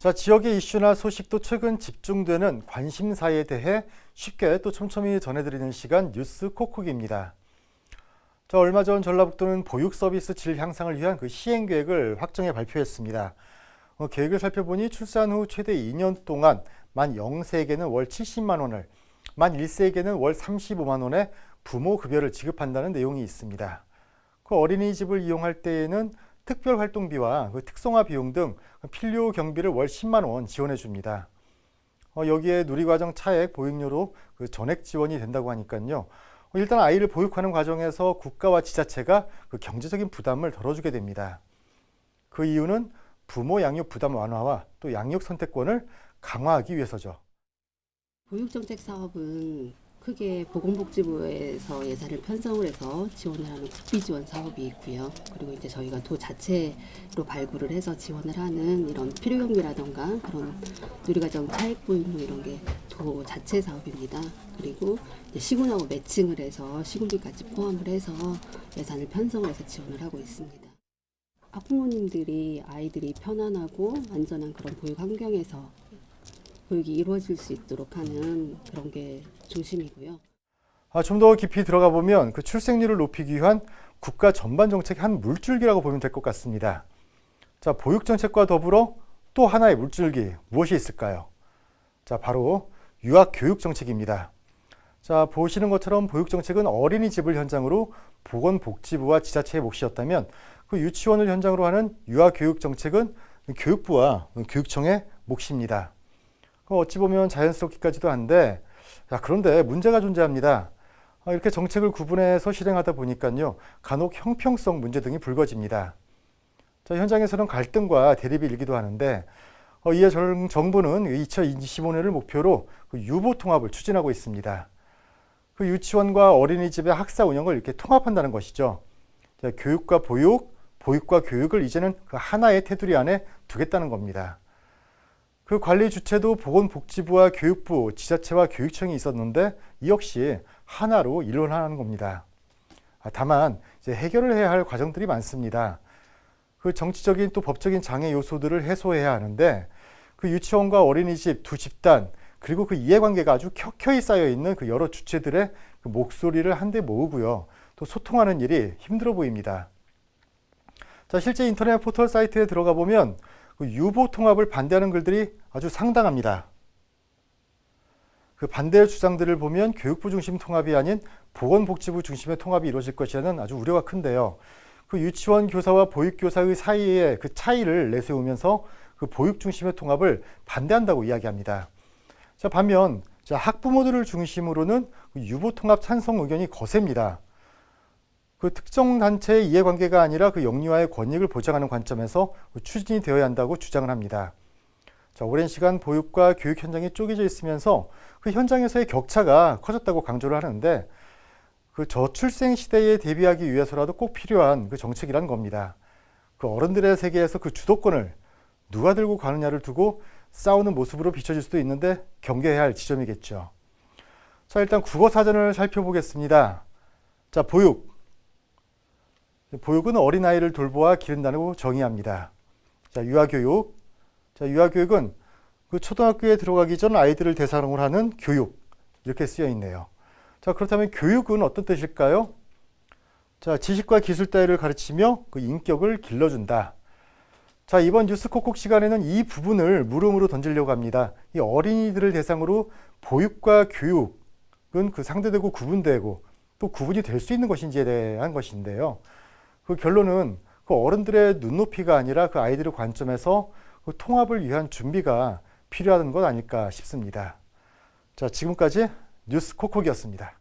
자, 지역의 이슈나 소식도 최근 집중되는 관심사에 대해 쉽게 또 촘촘히 전해드리는 시간 뉴스 콕콕입니다. 자, 얼마 전 전라북도는 보육 서비스 질 향상을 위한 그 시행 계획을 확정해 발표했습니다. 계획을 살펴보니 출산 후 최대 2년 동안 만 0세에게는 월 70만 원을, 만 1세에게는 월 35만 원의 부모 급여를 지급한다는 내용이 있습니다. 그 어린이집을 이용할 때에는 특별 활동비와 그 특성화 비용 등 필요 경비를 월 10만 원 지원해 줍니다. 여기에 누리과정 차액 보육료로 그 전액 지원이 된다고 하니까요. 일단 아이를 보육하는 과정에서 국가와 지자체가 그 경제적인 부담을 덜어주게 됩니다. 그 이유는 부모 양육 부담 완화와 또 양육 선택권을 강화하기 위해서죠. 보육정책 사업은 크게 보건복지부에서 예산을 편성을 해서 지원을 하는 국비 지원 사업이 있고요. 그리고 이제 저희가 도 자체로 발굴을 해서 지원을 하는 이런 필요경비라던가 그런 누리과정 차액 보육료 이런 게 도 자체 사업입니다. 그리고 이제 시군하고 매칭을 해서 시군비까지 포함을 해서 예산을 편성을 해서 지원을 하고 있습니다. 학부모님들이 아이들이 편안하고 안전한 그런 보육 환경에서 교육이 이루어질 수 있도록 하는 그런 게 중심이고요. 좀 더 깊이 들어가 보면 그 출생률을 높이기 위한 국가 전반 정책의 한 물줄기라고 보면 될 것 같습니다. 자, 보육 정책과 더불어 또 하나의 물줄기 무엇이 있을까요? 자, 바로 유아 교육 정책입니다. 자, 보시는 것처럼 보육 정책은 어린이집을 현장으로 보건복지부와 지자체의 몫이었다면 그 유치원을 현장으로 하는 유아 교육 정책은 교육부와 교육청의 몫입니다. 어찌 보면 자연스럽기까지도 한데, 자, 그런데 문제가 존재합니다. 이렇게 정책을 구분해서 실행하다 보니까요, 간혹 형평성 문제 등이 불거집니다. 자, 현장에서는 갈등과 대립이 일기도 하는데, 이에 정부는 2025년을 목표로 유보 통합을 추진하고 있습니다. 그 유치원과 어린이집의 학사 운영을 이렇게 통합한다는 것이죠. 자, 교육과 보육, 보육과 교육을 이제는 그 하나의 테두리 안에 두겠다는 겁니다. 그 관리 주체도 보건복지부와 교육부, 지자체와 교육청이 있었는데 이 역시 하나로 일원하는 겁니다. 다만 이제 해결을 해야 할 과정들이 많습니다. 그 정치적인 또 법적인 장애 요소들을 해소해야 하는데 그 유치원과 어린이집 두 집단 그리고 그 이해관계가 아주 켜켜이 쌓여 있는 그 여러 주체들의 그 목소리를 한데 모으고요. 또 소통하는 일이 힘들어 보입니다. 자, 실제 인터넷 포털 사이트에 들어가 보면 그 유보 통합을 반대하는 글들이 아주 상당합니다. 그 반대 주장들을 보면 교육부 중심 통합이 아닌 보건복지부 중심의 통합이 이루어질 것이라는 아주 우려가 큰데요. 그 유치원 교사와 보육교사의 사이에 그 차이를 내세우면서 그 보육 중심의 통합을 반대한다고 이야기합니다. 자, 반면 학부모들을 중심으로는 그 유보 통합 찬성 의견이 거셉니다. 그 특정 단체의 이해관계가 아니라 그 영유아의 권익을 보장하는 관점에서 추진이 되어야 한다고 주장을 합니다. 자, 오랜 시간 보육과 교육 현장이 쪼개져 있으면서 그 현장에서의 격차가 커졌다고 강조를 하는데 그 저출생 시대에 대비하기 위해서라도 꼭 필요한 그 정책이라는 겁니다. 그 어른들의 세계에서 그 주도권을 누가 들고 가느냐를 두고 싸우는 모습으로 비춰질 수도 있는데 경계해야 할 지점이겠죠. 자, 일단 국어 사전을 살펴보겠습니다. 자, 보육은 어린아이를 돌보아 기른다고 정의합니다. 자, 유아교육. 자, 유아교육은 그 초등학교에 들어가기 전 아이들을 대상으로 하는 교육. 이렇게 쓰여 있네요. 자, 그렇다면 교육은 어떤 뜻일까요? 자, 지식과 기술 따위를 가르치며 그 인격을 길러준다. 자, 이번 뉴스 콕콕 시간에는 이 부분을 물음으로 던지려고 합니다. 이 어린이들을 대상으로 보육과 교육은 그 상대되고 구분되고 또 구분이 될 수 있는 것인지에 대한 것인데요. 그 결론은 그 어른들의 눈높이가 아니라 그 아이들의 관점에서 그 통합을 위한 준비가 필요한 것 아닐까 싶습니다. 자, 지금까지 뉴스 콕콕이었습니다.